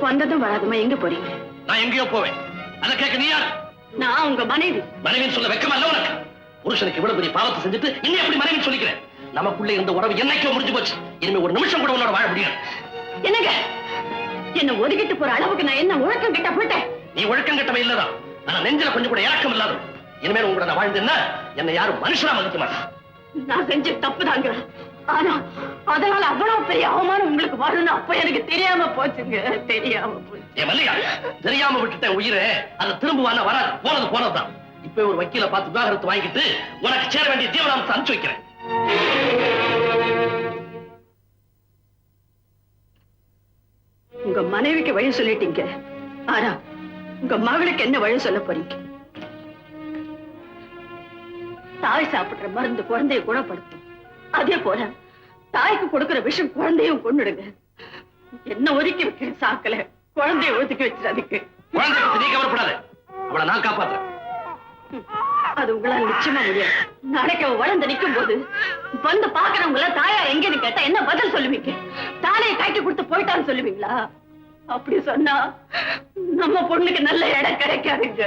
வந்ததும் வராதுமா எங்க போறீங்க? நான் எங்கேயோ போவேன். அதை கேட்க நீ யார்? நான் உங்க மனைவி. மனைவின்னு சொல்ல வெக்கமா இல்ல உனக்கு? புருஷனுக்கு இவ்வளவு பெரிய பாவத்தை செஞ்சுட்டு இன்னும் எப்படி மனைவின்னு சொல்லிக்கிறேன்? நமக்குள்ள இருந்த உறவு என்னைக்கோ முடிஞ்சு போச்சு. இனிமே ஒரு நிமிஷம் கூட உன்னோட வாழ முடியாது. என்னங்க என்ன ஒதுக்கிட்டு போற அளவுக்கு நான் என்ன ஒழுக்கம் கிட்ட போயிட்டேன்? நீ ஒழுக்கம் கட்டவே இல்லதான். ஆனா நெஞ்சில கொஞ்சம் கூட இறக்கம் இல்லாத. இனிமேல் உங்களோட நான் வாழ்ந்தேன்னா என்னை யாரும் மனுஷனா மதிக்க மாட்டேன். நான் செஞ்ச தப்புதாங்க. ஆனா அதனால அவ்வளவு பெரிய அவமானம் உங்களுக்கு வரணும் அப்ப எனக்கு தெரியாம போச்சுங்க. தெரியாம போச்சு. ஏன் மல்லிகா, தெரியாம விட்டுட்டேன் உயிரை. அதை திரும்புவான வராது. போனது போனதுதான். இப்ப ஒரு வக்கீல பார்த்து விவாகரத்து வாங்கிட்டு உனக்கு சேர வேண்டிய ஜீவனாம்சம் அனுப்பிச்சு வைக்கிறேன். உங்க மனைவிக்கு வழி சொல்லிட்டீங்க. ஆனா உங்க மகளுக்கு என்ன வழி சொல்ல போறீங்க? தாய் சாப்பிடுற மருந்து குழந்தைய குணப்படுத்தும். அதே போல தாய்க்கு கொடுக்கிற விஷம் குழந்தையும் கொண்டுடுங்க. என்ன ஒதுக்கி வைக்கிற சாக்கல குழந்தைய ஒதுக்கி வச்சிடாதீங்க. குழந்தை பத்தி நீ கவலைப்படாத. அவளை நான் காப்பாத்துறேன். அது உங்களால் நிச்சயமா முடியாது. நாளைக்கு அவ வளர்ந்து நிற்கும் போது வந்து பாக்குறவங்கள தாயா எங்கன்னு கேட்டா என்ன பதில் சொல்லுவீங்க? தாலையை கைட்டு கொடுத்து போயிட்டான்னு சொல்லுவீங்களா? அப்படி சொன்னா நம்ம பொண்ணுக்கு நல்ல இடம் கிடைக்காதுங்க.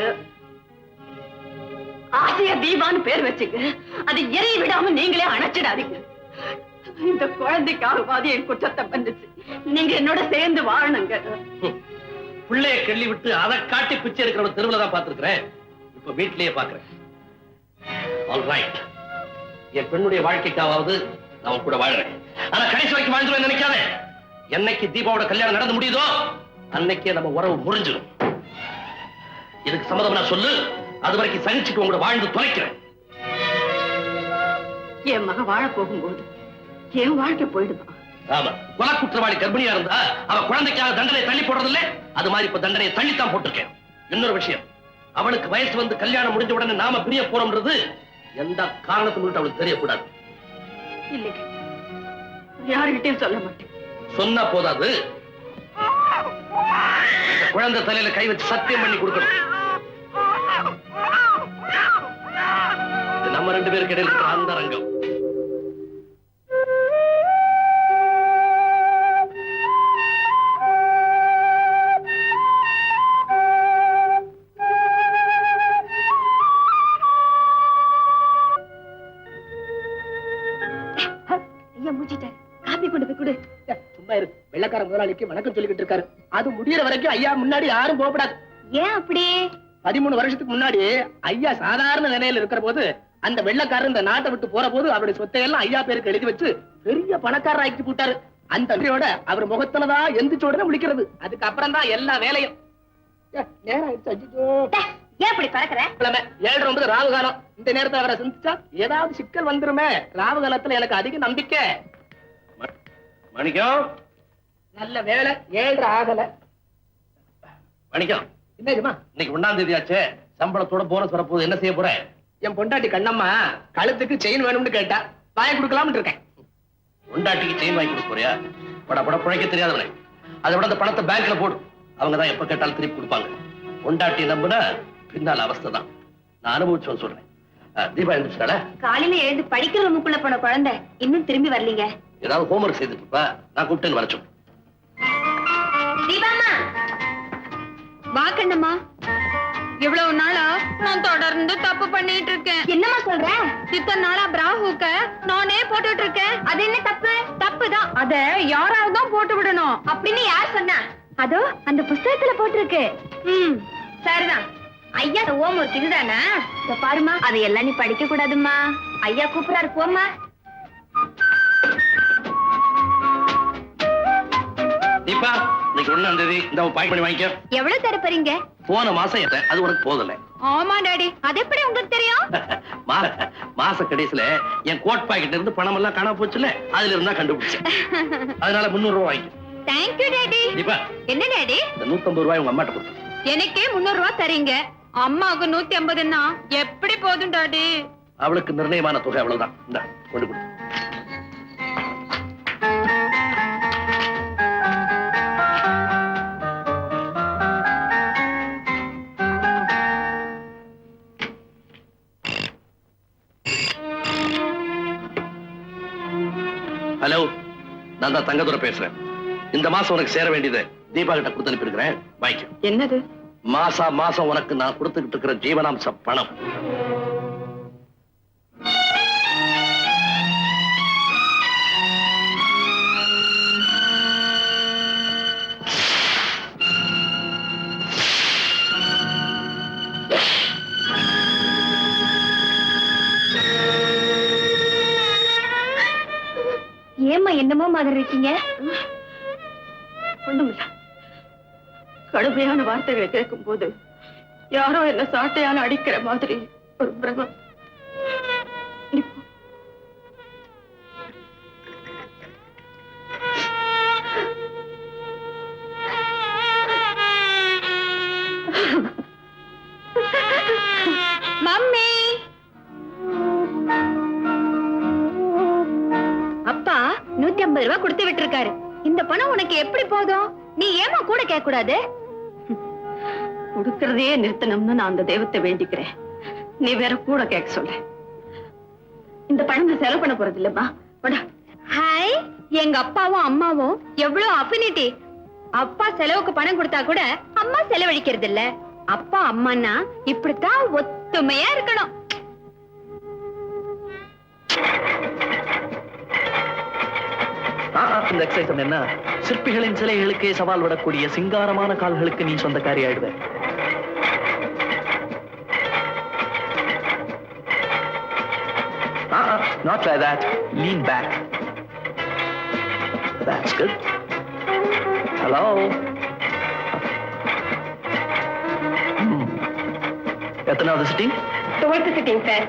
ஆசையா தீபான்னு பேர் வச்சுங்க. அது எரிய விடாம நீங்களே அணைச்சிடாதீங்க. இந்த குழந்தைக்காக என் குற்றத்தை பண்ணுச்சு. நீங்க என்னோட சேர்ந்து வாழணுங்க. பிள்ளைய கிள்ளி விட்டு அதை காட்டி பிச்சை இருக்கிற தெருவுல தான் பார்த்திருக்கிறேன். இப்ப வீட்டிலேயே பாக்குறேன். ஆல்ரைட், என் பெண்ணுடைய வாழ்க்கைக்காவது நான் கூட வாழ்றேன். ஆனா கடைசி வரைக்கும் வாழ்ந்துருவேன் நினைக்காத. என்னைக்கு தீபாவோட கல்யாணம் நடந்து முடியுதோ அன்னைக்கே நம்ம உறவு முறிஞ்சிடும். இதுக்கு சம்மதம் நான் சொல்லு. அது வரைக்கும் சகிச்சுக்கு உங்களோட வாழ்ந்து தொலைக்கிறேன். என் மக வாழ போகும்போது என் வாழ்க்கை போயிடுதான். ஆமா, கொலை குற்றவாளி கர்ப்பிணியா இருந்தா அவ குழந்தைக்காக தண்டனை தள்ளி போடுறதில்ல. அது மாதிரி இப்ப தண்டனையை தள்ளித்தான் போட்டிருக்கேன். இன்னொரு விஷயம், அவளுக்கு வயசு வந்து கல்யாணம் முடிஞ்ச உடனே நாம பிரிய போறோம்ன்றது எந்த காரணத்தை முன்னிட்டு அவளுக்கு தெரியக்கூடாது. இல்லைங்க, யாருகிட்டையும் சொல்ல மாட்டேன். சொன்னா போதாது, குழந்தை தலையில கை வச்சு சத்தியம் பண்ணி கொடுக்கணும். நம்ம ரெண்டு பேருக்கு இடையில இருக்கிற அந்த ரங்கம். வெள்ளக்கார முதலாளிக்கு வணக்கம் சொல்லிக்கிட்டு இருக்காரு. அது முடியற வரைக்கும் ஐயா முன்னாடி யாரும் போகப்படாது. ஏன் அப்படி? 13 வருஷத்துக்கு முன்னாடி ஐயா சாதாரண நிலையில இருக்கிற போது அந்த வெள்ளக்காரர் இந்த நாட்டை விட்டு போற போது அவருடைய சொத்தையெல்லாம் ஐயா பேருக்கு எழுதி வச்சு பெரிய பணக்காரர் ஆக்கி போட்டாரு. அந்த நன்றியோட அவர் முகத்துலதான் எந்திரிச்ச உடனே முழிக்கிறது. அதுக்கப்புறம் தான் எல்லா வேலையும். நேரம் ஏன் அப்படி பறக்கிற? 7:09 ராவு காலம். இந்த நேரத்தை அவரை சிந்திச்சா ஏதாவது சிக்கல் வந்துருமே. ராவு காலத்துல எனக்கு அதிக நம்பிக்கை. மணிக்கம், நல்ல வேலை 7:30 ஆகல. மணிக்கம், என்னமா இன்னைக்கு 1ஆம் தேதி ஆச்சே, சம்பளத்தோட போனஸ் வரப்போகுது. என்ன செய்ய போற? என் பொண்டாட்டி கண்ணம்மா கழுத்துக்கு செயின் வேணும்னு கேட்டா வாங்கி கொடுக்கலாம்னு இருக்கேன். பொண்டாட்டிக்கு செயின் வாங்கி கொடுக்க போறியா? பட பட பிழைக்க தெரியாதவனே. அதை விட அந்த பணத்தை பேங்க்ல போடு. அவங்கதான் எப்ப கேட்டாலும் திருப்பி கொடுப்பாங்க. பொண்டாட்டி நம்புனா பின்னால் அவஸ்தை தான். நான் அனுபவிச்சோன்னு சொல்றேன். தீபா எழுந்துச்சால? காலையில எழுந்து படிக்கிற ரூமுக்குள்ள போன குழந்தை இன்னும் திரும்பி வரலீங்க. ஏதாவது ஹோம்ஒர்க் செய்துட்டு இருப்பா. நான் கூப்பிட்டேன்னு வர சொல்லு. தீபாம்மா, வா கண்ணம்மா. இவ்வளவு நாளா நான் தொடர்ந்து தப்பு பண்ணிட்டு இருக்கேன். என்னம்மா சொல்ற? இத்தனை நாளா பிராஹுக்க நானே போட்டுட்டு இருக்கேன். அது என்ன தப்பு? தப்புதான். அத யாராவது தான் போட்டு விடணும் அப்படின்னு யார் சொன்னா? அதோ அந்த புஸ்தகத்துல போட்டிருக்கு. சரிதான். ஐயா ஹோம்ஒர்க் இதுதானா? பாருமா, அதையெல்லாம் நீ படிக்க கூடாதுமா. ஐயா கூப்பிடாரு, போம்மா. தீபா, இன்னைக்கு 1ஆம் தேதி இந்த பாக்கெட் பண்ணி வாங்கிக்க. எவ்வளவு தர போறீங்க? போன மாசம் ஏத்த அது உனக்கு போதல. ஆமா டாடி, அது எப்படி உங்களுக்கு தெரியும்? மாச கடைசியில என் கோட் பாக்கெட்ல இருந்து பணம் எல்லாம் காணாம போச்சுல, அதுல இருந்தா கண்டுபிடிச்சேன். அதனால 300 ரூபாய் வாங்கிக்க. Thank you daddy. தீபா, என்ன டாடி? இந்த 150 ரூபாய் உங்க அம்மாட்ட கொடு. எனக்கே 300 ரூபாய் தரீங்க, அம்மாவுக்கு 150ன்னா எப்படி போதும் டாடி? அவளுக்கு நிர்ணயமான தொகை அவ்வளவுதான். இந்த கொண்டு கொடு. ஹலோ, நான் தான் தங்கதுரை பேசுறேன். இந்த மாசம் உனக்கு சேர வேண்டியது தீபா கிட்ட கொடுத்து அனுப்பியிருக்கிறேன், வாங்கிக்க. என்னது? மாசம் உனக்கு நான் கொடுத்துக்கிட்டு இருக்கிற ஜீவனாம்ச பணம். ஏம்மா என்னமோ மாதிரி இருக்கீங்க? ஒண்ணுமில்ல. கடுமையான வார்த்தைகளை கேட்கும் போது யாரோ என்ன சாட்டையால அடிக்கிற மாதிரி ஒரு பிரமம். மம்மி, அப்பா 150 ரூபாய் கொடுத்து விட்டுருக்காரு. இந்த பணம் உனக்கு எப்படி போதும்? நீ ஏமா கூட கேட்க கூடாது? கொடுக்கறதையே நிறுத்தணும்னு நான் அந்த தெய்வத்தை வேண்டிக்கிறேன். நீ வேற கூட கேட்க சொல்ல. இந்த பணம் நான் செலவு பண்ண போறது இல்லம்மா. ஹாய், எங்க அப்பாவும் அம்மாவும் எவ்வளவு அஃபினிட்டி. அப்பா செலவுக்கு பணம் கொடுத்தா கூட அம்மா செலவழிக்கிறது இல்ல. அப்பா அம்மான்னா இப்படித்தான் ஒத்துமையா இருக்கணும். இந்த எக்ஸைஸ் என்ன? சிற்பிகளின் சிலைகளுக்கே சவால் விடக்கூடிய சிங்காரமான கால்களுக்கு நீ சொந்தக்காரி ஆயிடுவே. Not like that. Lean back. That's good. Hello. எத்தனாவது சிட்டிங்? 12th sitting sir.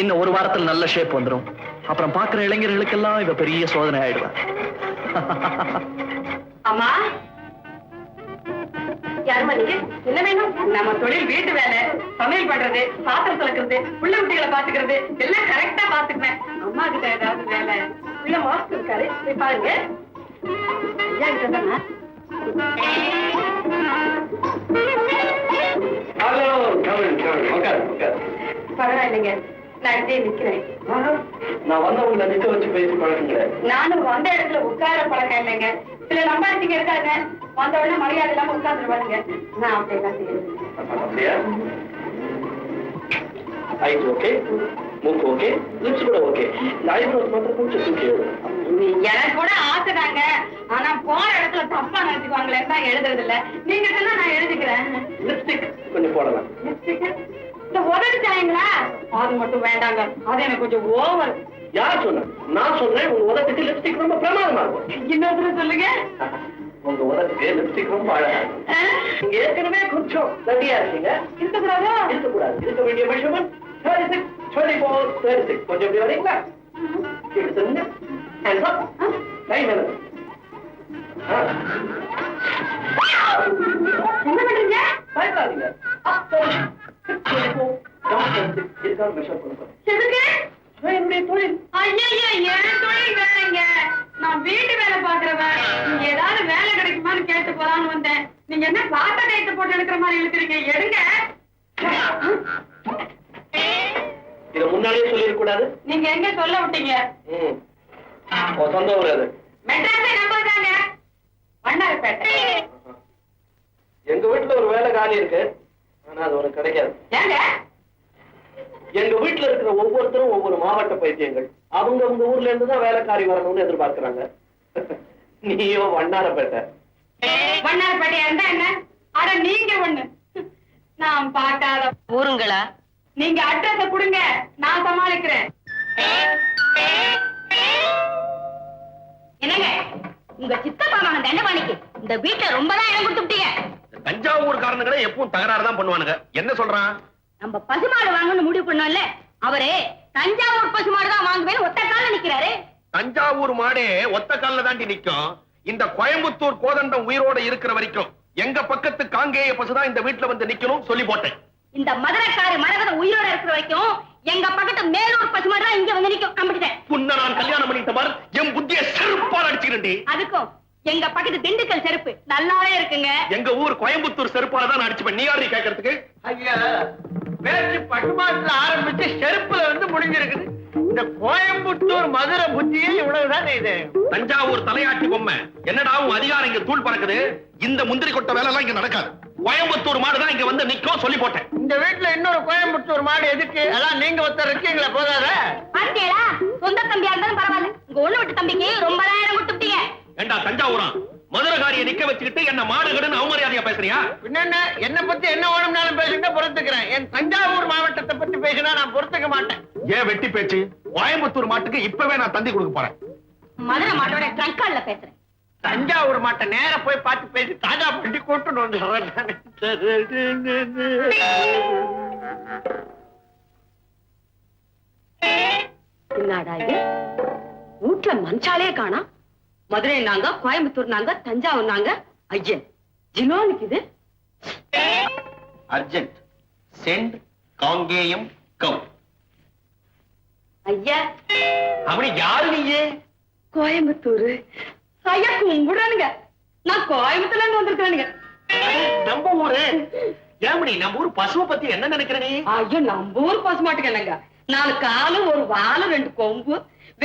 இன்னும் ஒரு வாரத்தில் நல்ல ஷேப் வந்துடும். அப்புறம் பாக்குற இளைஞர்களுக்கெல்லாம் இவ பெரிய சோதனை ஆயிடுவா. அம்மா, யாருமா நீங்க? என்ன வேணும்? நம்ம தொழில் வீட்டு வேலை, சமையல் பண்றது, பாத்திரம் துலக்கிறது, புள்ள குட்டிகளை பாத்துக்கிறது எல்லாம் கரெக்டா பாத்துக்குவேன். அம்மா கிட்ட ஏதாவது வேலை, உள்ள மாஸ்க் இருக்காரு, போய் பாருங்க. ஐயா கிட்ட தானே? பரவாயில்லைங்க, நான் இதே நிக்கிறேன். நான் வந்தவங்களை நிக்க வச்சு பேசி பழக்கங்களே. நானும் வந்த இடத்துல உட்கார பழக்கம் இல்லைங்க. சில நம்பாட்டிங்க இருக்காங்க, வந்த உடனே மரியாதை இல்லாம உட்கார்ந்துருவாங்க. நான் அப்படியெல்லாம் செய்யறது. அப்படியா? ஐஸ் ஓகே, மூக்கு ஓகே, லிப்ஸ் கூட ஓகே. இந்த ஐப்ரோஸ் மாத்திரம் கொஞ்சம் தூக்கி எனக்கு கூட ஆசைதாங்க. ஆனா போற இடத்துல தப்பா நினைச்சுக்குவாங்களே தான் எழுதுறது இல்ல. நீங்க சொன்னா நான் எழுதிக்கிறேன். லிப்ஸ்டிக் கொஞ்சம் போடலாம். இந்த உதவிச்சாங்களா? அது மட்டும் வேண்டாங்க, அது எனக்கு கொஞ்சம் ஓவர். யார் சொன்ன? நான் சொல்றேன், உங்க உதட்டுக்கு லிப்ஸ்டிக் ரொம்ப பிரமாதமா இருக்கும். இன்னொரு சொல்லுங்க. உங்க உதட்டுக்கு லிப்ஸ்டிக் ரொம்ப அழகா இருக்கும். நீங்க ஏற்கனவே கொஞ்சம் தடியா இருக்கீங்க. இருக்கக்கூடாதா? இருக்கக்கூடாது. இருக்க வேண்டிய மெஷர்மெண்ட் 36, 24, 36. கொஞ்சம் இப்படி வரீங்களா? இப்படி சொல்லுங்க. Hands up. கை மேல. என்ன பண்றீங்க? பயப்படாதீங்க. Up 36, 24, down 36. இதுக்காக மெஷர் பண்ணுறோம். எதுக்கு? என்னுடைய தொழில். ஐயா, என் தொழில் வேலைங்க. நான் வீட்டு வேலை பாக்குறவன். நீங்க ஏதாவது வேலை கிடைக்குமான்னு கேட்டு போலான்னு வந்தேன். நீங்க என்ன பாத்த டைட்டு போட்டு எடுக்கிற மாதிரி இழுக்கிறீங்க? எடுங்க. இத முன்னாடியே சொல்லிருக்க கூடாது. நீங்க எங்க சொல்ல விட்டீங்க? சொந்த ஊர் அது. மெட்ராஸை நம்பதாங்க, வண்ணாரப்பேட்டை. எங்க வீட்டுல ஒரு வேலை காலி இருக்கு, ஆனா அது உனக்கு கிடைக்காது. ஏங்க? எங்க வீட்டுல இருக்கிற ஒவ்வொருத்தரும் ஒவ்வொரு மாவட்ட பைத்தியங்கள். அவங்க உங்க ஊர்ல இருந்து தான் வேலைக்காரி வரணும்னு எதிர்பார்க்கிறாங்க. நீயோ வண்ணாரப்பேட்டை. வண்ணாரப்பேட்டையா இருந்தா என்ன? அட நீங்க ஒண்ணு, நான் பார்க்காத ஊருங்களா? நீங்க அட்ரஸ கொடுங்க, நான் சமாளிக்கிறேன். என்னங்க, உங்க சித்தப்பா மகன் தண்டபாணிக்கு இந்த வீட்டுல ரொம்ப தான் இடம் கொடுத்துட்டீங்க. தஞ்சாவூர் காரணங்களே எப்பவும் தகராறு தான் பண்ணுவானுங்க. என்ன சொல்றான்? நம்ம பசுமாடு வாங்கணும்னு முடிவு பண்ணோம்ல, அவரே தஞ்சாவூர் பசுமாடு தான் வாங்குவேன்னு ஒத்த கால நிக்கிறாரு. தஞ்சாவூர் மாடே ஒத்த கால்ல தாண்டி நிக்கும். இந்த கோயம்புத்தூர் கோதண்டம் உயிரோட இருக்கிற வரைக்கும் எங்க பக்கத்து காங்கேய பசுதான் இந்த வீட்டுல வந்து நிக்கணும் சொல்லி போட்டேன். இந்த மதுரைக்காரு மரகதம் உயிரோட இருக்கிற வரைக்கும் எங்க பக்கத்து மேலூர் பசுமாடு தான் இங்க வந்து நிக்கும். நம்பிட்டேன். உன்னை நான் கல்யாணம் பண்ணிட்ட பார், என் புத்திய செருப்பால் அடிச்சுக்கிறேன். அதுக்கும் எங்க பக்கத்து திண்டுக்கல் செருப்பு நல்லாவே இருக்குங்க. எங்க ஊர் கோயம்புத்தூர் செருப்பால தான் அடிச்சுப்பேன். நீ யாரு கேட்கறதுக்கு? ஐயா, பேச்சு பசுமாட்டுல ஆரம்பிச்சு செருப்புல வந்து முடிஞ்சிருக்குது. இந்த கோயம்புத்தூர் மதுரை புத்தியே இவ்வளவுதான் இது. தஞ்சாவூர் தலையாட்டி பொம்மை என்னடா உன் அதிகாரம் இங்க தூள் பறக்குது. இந்த முந்திரி கொட்ட வேலை எல்லாம் இங்க நடக்காது. கோயம்புத்தூர் மாடுதான் இங்க வந்து நிக்கும் சொல்லி போட்டேன். இந்த வீட்டுல இன்னொரு கோயம்புத்தூர் மாடு எதுக்கு? அதான் நீங்க ஒருத்தர் இருக்கீங்களா, போதாத? பாத்தீங்களா, சொந்த தம்பியா இருந்தாலும் பரவாயில்ல, உங்க ஒண்ணு விட்டு தம்பிக்கு ரொம்ப நேரம் கொடுத்துட்டீங்க. ஏண்டா தஞ்சாவூரா, மதுரகாரியை நிக்க வச்சுக்கிட்டு என்ன மாடுகடுன்னு அவமரியாதையா பேசுறியா? பின்ன என்ன பத்தி என்ன வேணும்னாலும் பேசுங்க, பொறுத்துக்கிறேன். என் தஞ்சாவூர் மாவட்டத்தை பத்தி பேசினா நான் பொறுத்துக்க மாட்டேன். ஏன் வெட்டி பேச்சு? கோயம்புத்தூர் மாட்டுக்கு இப்பவே நான் தந்தி கொடுக்க போறேன். மதுரை மாட்டோட ட்ரங்கால்ல பேசுறேன். தஞ்சாவூர் மாட்டை நேர போய் பார்த்து பேசி தாஜா பண்ணி கூட்டுன்னு வந்து என்னடா இது, வீட்டுல மனுஷாலே காணா. மதுரை நாங்க, கோயம்புத்தூர் நாங்க, தஞ்சாவூர் நாங்க. ஐயன் ஜினோனுக்கு இது அர்ஜென்ட் சென்ட் காங்கேயம் கம். ஐயா அப்படி யாரு நீயே? கோயம்புத்தூர் ஐயா கும்பிடுறானுங்க. நான் கோயம்புத்தூர்ல இருந்து வந்திருக்கானுங்க. நம்ம ஊரு ஏமணி, நம்ம ஊர் பசுவை பத்தி என்ன நினைக்கிற நீ? ஐயோ, நம்ம ஊர் பசு மாட்டுக்கு என்னங்க, 4 காலு, 1 வாலு, 2 கொம்பு,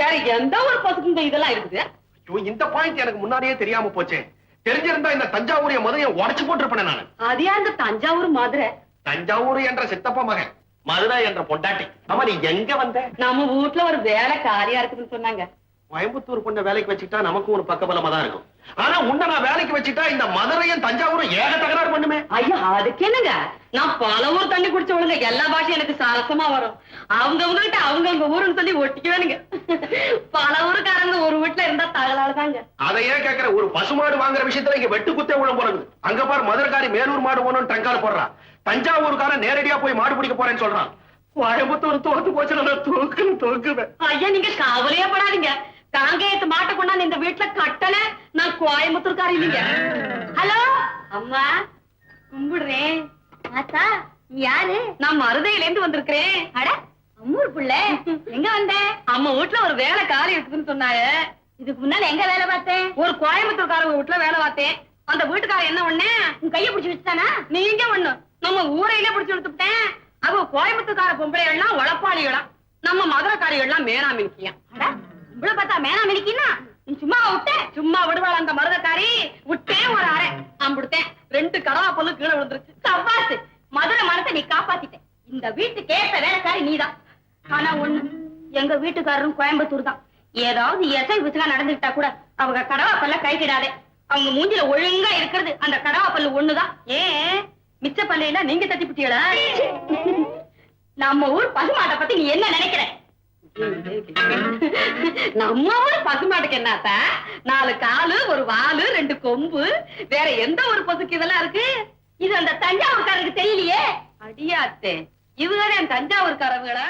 வேற எந்த ஒரு பசுக்கும் இதெல்லாம் இருக்குது? ஐயோ, இந்த பாயிண்ட் எனக்கு முன்னாடியே தெரியாம போச்சே. தெரிஞ்சிருந்தா இந்த தஞ்சாவூரிய மதுரையை உடைச்சு போட்டிருப்பேன் நானு. அது யார் இந்த தஞ்சாவூர் மதுரை? தஞ்சாவூர் என்ற சித்தப்பா மகன், மதுரை என்ற பொண்டாட்டி. ஆமா, நீ எங்க வந்த? நம்ம வீட்டுல ஒரு வேலை காரியா இருக்குன்னு சொன்னாங்க. கோயம்புத்தூர் பொண்ண வேலைக்கு வச்சுட்டா நமக்கும் ஒரு பக்கபலமா தான் இருக்கும். ஆனா உன்ன நான் வேலைக்கு வச்சுட்டா இந்த மதுரையும் தஞ்சாவூரும் ஏக தகராறு பண்ணுமே. ஐயா, அதுக்கு என்னங்க, நான் பல ஊர் தண்ணி குடிச்சவளுங்க, எல்லா பாஷையும் எனக்கு சரசமா வரும். அவங்க கிட்ட அவங்க ஊருன்னு சொல்லி ஒட்டிக்குவானுங்க. பல ஊருக்காரங்க ஒரு வீட்டுல இருந்தா தகராறுதாங்க. அதையே கேக்குற, ஒரு பசுமாடு வாங்குற விஷயத்துல இங்க வெட்டு குத்தே உள்ள போறது. அங்க பாரு, மதுரைக்காரி மேலூர் மாடு போகணும்னு டங்கால போடுறா. தஞ்சாவூருக்காரன் நேரடியா போய் மாடு பிடிக்க போறேன்னு சொல்றான். கோயம்புத்தூர் தோத்து போச்சு, தோக்குவேன். ஐயா, நீங்க கவலையே படாதீங்க. காங்கேயத்து மாட்டை கொண்டாந்து இந்த வீட்டுல கட்டல, நான் கோயம்புத்தூர்காரி இல்லைங்க. ஹலோ அம்மா, கும்பிடுறேன். ஆத்தா, யாரு? நான் மருதையில இருந்து வந்திருக்கிறேன். அட, அம்மூர் புள்ள, எங்க வந்த? அம்மா வீட்டுல ஒரு வேலை காலி இருக்குதுன்னு சொன்னாங்க. இதுக்கு முன்னால எங்க வேலை பார்த்தேன்? ஒரு கோயம்புத்தூர்காரங்க வீட்டுல வேலை பார்த்தேன். அந்த வீட்டுக்காரர் என்ன ஒண்ணு, உன் கைய பிடிச்சு வச்சுட்டானா? நீங்க ஒண்ணு நம்ம ஊரையில பிடிச்சு எடுத்துட்டேன். அவ கோயம்புத்தூர்கார பொம்பளை எல்லாம் உழப்பாளிகளாம், நம்ம மதுரைக்காரிகள் எல்லாம் மேனாமினிக்கியா. இவ்வளவு பார்த்தா மேனாமினிக்கின்னா நீ சும்மா சும்மா விடுவாள் அந்த மருதக்காரி. விட்டேன் ஒரு அரை அம்புடுத்தேன், 2 கடவா பொண்ணு கீழே விழுந்துருச்சு. சப்பாசு, மதுரை மரத்தை நீ காப்பாத்திட்ட. இந்த வீட்டுக்கு ஏற்ற வேலைக்காரி நீதான். ஆனா ஒண்ணு, எங்க வீட்டுக்காரரும் கோயம்புத்தூர் தான். ஏதாவது எசை விசுகா நடந்துகிட்டா கூட அவங்க கடவா பல்ல கைக்கிடாதே. அவங்க மூஞ்சில ஒழுங்கா இருக்கிறது அந்த கடவா பல்லு ஒண்ணுதான். ஏன் மிச்ச பல்லையில நீங்க தட்டி பிட்டீங்களா? நம்ம ஊர் பசுமாட்டை பத்தி நீ என்ன நினைக்கிற? நம்ம ஊர் பசுமாட்டுக்கு என்னத்தா, 4 காலு, 1 வாலு, 2 கொம்பு, வேற எந்த ஒரு பசுக்கு இதெல்லாம் இருக்கு? இது அந்த தஞ்சாவூர்காரருக்கு தெரியலையே. அடியாத்தே, இவங்க என் தஞ்சாவூர்காரங்களா?